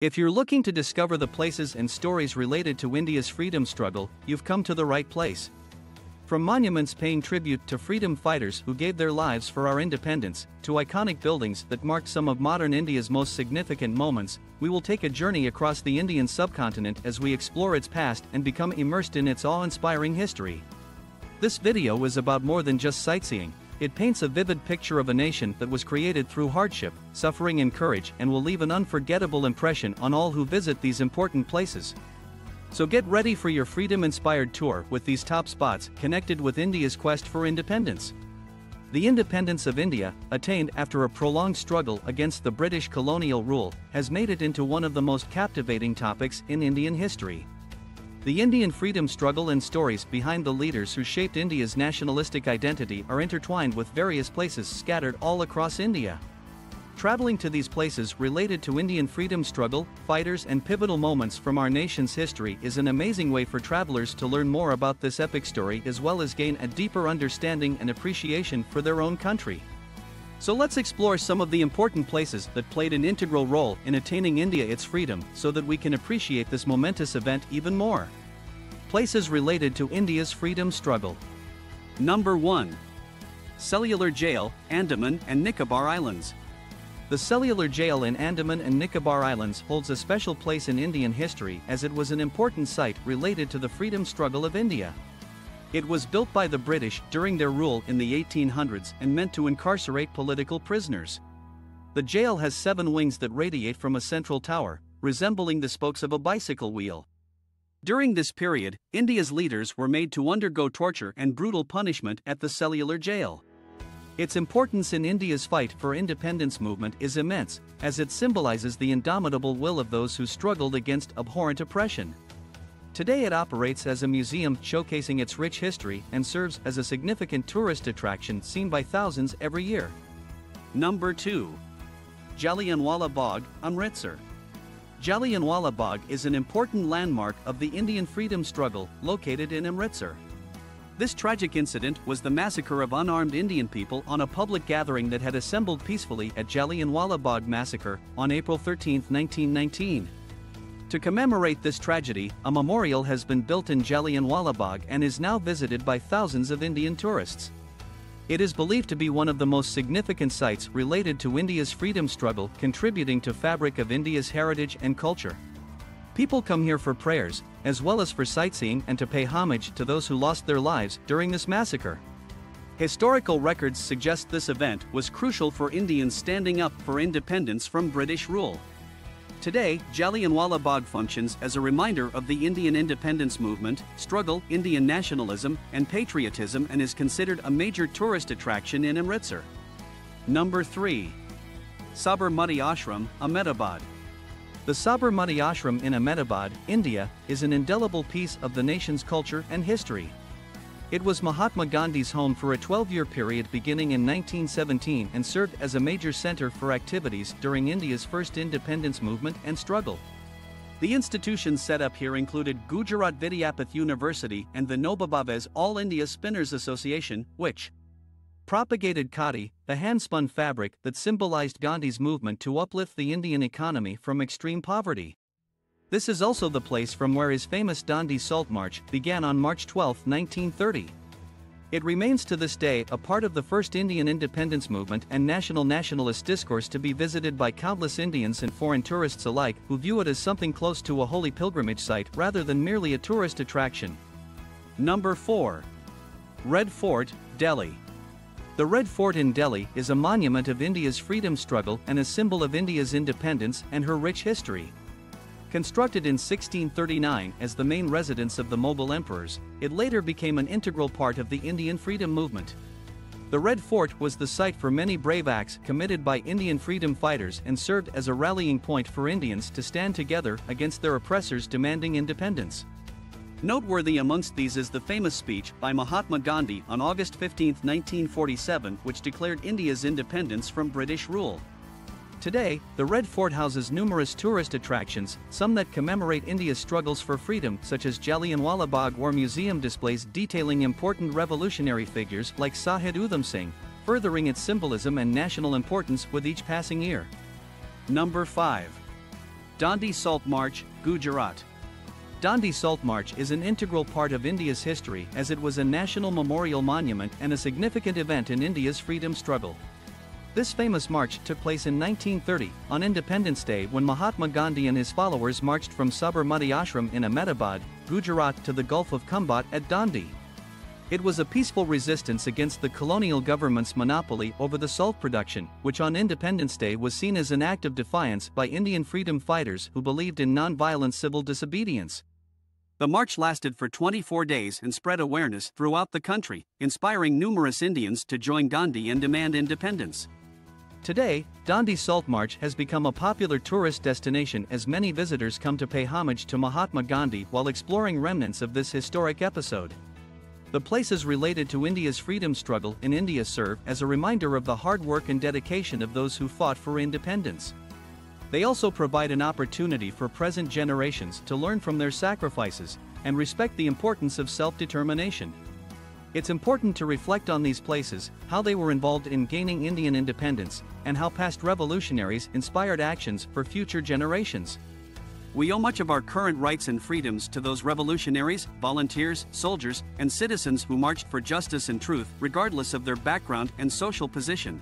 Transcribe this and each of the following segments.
If you're looking to discover the places and stories related to India's freedom struggle, you've come to the right place. From monuments paying tribute to freedom fighters who gave their lives for our independence, to iconic buildings that marked some of modern India's most significant moments, we will take a journey across the Indian subcontinent as we explore its past and become immersed in its awe-inspiring history. This video is about more than just sightseeing. It paints a vivid picture of a nation that was created through hardship, suffering and courage, and will leave an unforgettable impression on all who visit these important places. So get ready for your freedom-inspired tour with these top spots connected with India's quest for independence. The independence of India, attained after a prolonged struggle against the British colonial rule, has made it into one of the most captivating topics in Indian history. The Indian freedom struggle and stories behind the leaders who shaped India's nationalistic identity are intertwined with various places scattered all across India. Traveling to these places related to Indian freedom struggle, fighters and pivotal moments from our nation's history is an amazing way for travelers to learn more about this epic story as well as gain a deeper understanding and appreciation for their own country. So let's explore some of the important places that played an integral role in attaining India its freedom so that we can appreciate this momentous event even more. Places related to India's freedom struggle. Number 1. Cellular Jail, Andaman and Nicobar Islands. The Cellular Jail in Andaman and Nicobar Islands holds a special place in Indian history as it was an important site related to the freedom struggle of India. It was built by the British during their rule in the 1800s and meant to incarcerate political prisoners. The jail has 7 wings that radiate from a central tower, resembling the spokes of a bicycle wheel. During this period, India's leaders were made to undergo torture and brutal punishment at the Cellular Jail. Its importance in India's fight for independence movement is immense, as it symbolizes the indomitable will of those who struggled against abhorrent oppression. Today it operates as a museum showcasing its rich history and serves as a significant tourist attraction seen by thousands every year. Number 2. Jallianwala Bagh, Amritsar. Jallianwala Bagh is an important landmark of the Indian freedom struggle located in Amritsar. This tragic incident was the massacre of unarmed Indian people on a public gathering that had assembled peacefully at Jallianwala Bagh massacre on April 13, 1919. To commemorate this tragedy, a memorial has been built in Jallianwala Bagh and is now visited by thousands of Indian tourists. It is believed to be one of the most significant sites related to India's freedom struggle, contributing to fabric of India's heritage and culture. People come here for prayers, as well as for sightseeing and to pay homage to those who lost their lives during this massacre. Historical records suggest this event was crucial for Indians standing up for independence from British rule. Today, Jallianwala Bagh functions as a reminder of the Indian independence movement, struggle, Indian nationalism, and patriotism and is considered a major tourist attraction in Amritsar. Number 3. Sabarmati Ashram, Ahmedabad. The Sabarmati Ashram in Ahmedabad, India, is an indelible piece of the nation's culture and history. It was Mahatma Gandhi's home for a 12-year period beginning in 1917 and served as a major center for activities during India's first independence movement and struggle. The institutions set up here included Gujarat Vidyapath University and the Nobabavez All India Spinners Association, which propagated khadi, the hand-spun fabric that symbolized Gandhi's movement to uplift the Indian economy from extreme poverty. This is also the place from where his famous Dandi Salt March began on March 12, 1930. It remains to this day a part of the first Indian independence movement and nationalist discourse to be visited by countless Indians and foreign tourists alike who view it as something close to a holy pilgrimage site rather than merely a tourist attraction. Number 4. Red Fort, Delhi. The Red Fort in Delhi is a monument of India's freedom struggle and a symbol of India's independence and her rich history. Constructed in 1639 as the main residence of the Mughal emperors, it later became an integral part of the Indian freedom movement. The Red Fort was the site for many brave acts committed by Indian freedom fighters and served as a rallying point for Indians to stand together against their oppressors demanding independence. Noteworthy amongst these is the famous speech by Mahatma Gandhi on August 15, 1947, which declared India's independence from British rule. Today, the Red Fort houses numerous tourist attractions, some that commemorate India's struggles for freedom such as Jallianwala Bagh or museum displays detailing important revolutionary figures like Shahid Udham Singh, furthering its symbolism and national importance with each passing year. Number 5. Dandi Salt March, Gujarat. Dandi Salt March is an integral part of India's history as it was a national memorial monument and a significant event in India's freedom struggle. This famous march took place in 1930, on Independence Day, when Mahatma Gandhi and his followers marched from Sabarmati Ashram in Ahmedabad, Gujarat to the Gulf of Khambhat at Dandi. It was a peaceful resistance against the colonial government's monopoly over the salt production, which on Independence Day was seen as an act of defiance by Indian freedom fighters who believed in non-violent civil disobedience. The march lasted for 24 days and spread awareness throughout the country, inspiring numerous Indians to join Gandhi and demand independence. Today, Dandi Salt March has become a popular tourist destination as many visitors come to pay homage to Mahatma Gandhi while exploring remnants of this historic episode. The places related to India's freedom struggle in India serve as a reminder of the hard work and dedication of those who fought for independence. They also provide an opportunity for present generations to learn from their sacrifices and respect the importance of self-determination. It's important to reflect on these places, how they were involved in gaining Indian independence, and how past revolutionaries inspired actions for future generations. We owe much of our current rights and freedoms to those revolutionaries, volunteers, soldiers, and citizens who marched for justice and truth, regardless of their background and social position.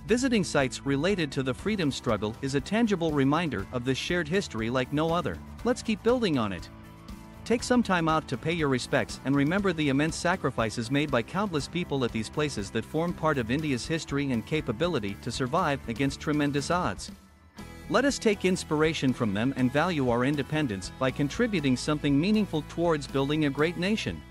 Visiting sites related to the freedom struggle is a tangible reminder of this shared history like no other. Let's keep building on it. Take some time out to pay your respects and remember the immense sacrifices made by countless people at these places that form part of India's history and capability to survive against tremendous odds. Let us take inspiration from them and value our independence by contributing something meaningful towards building a great nation.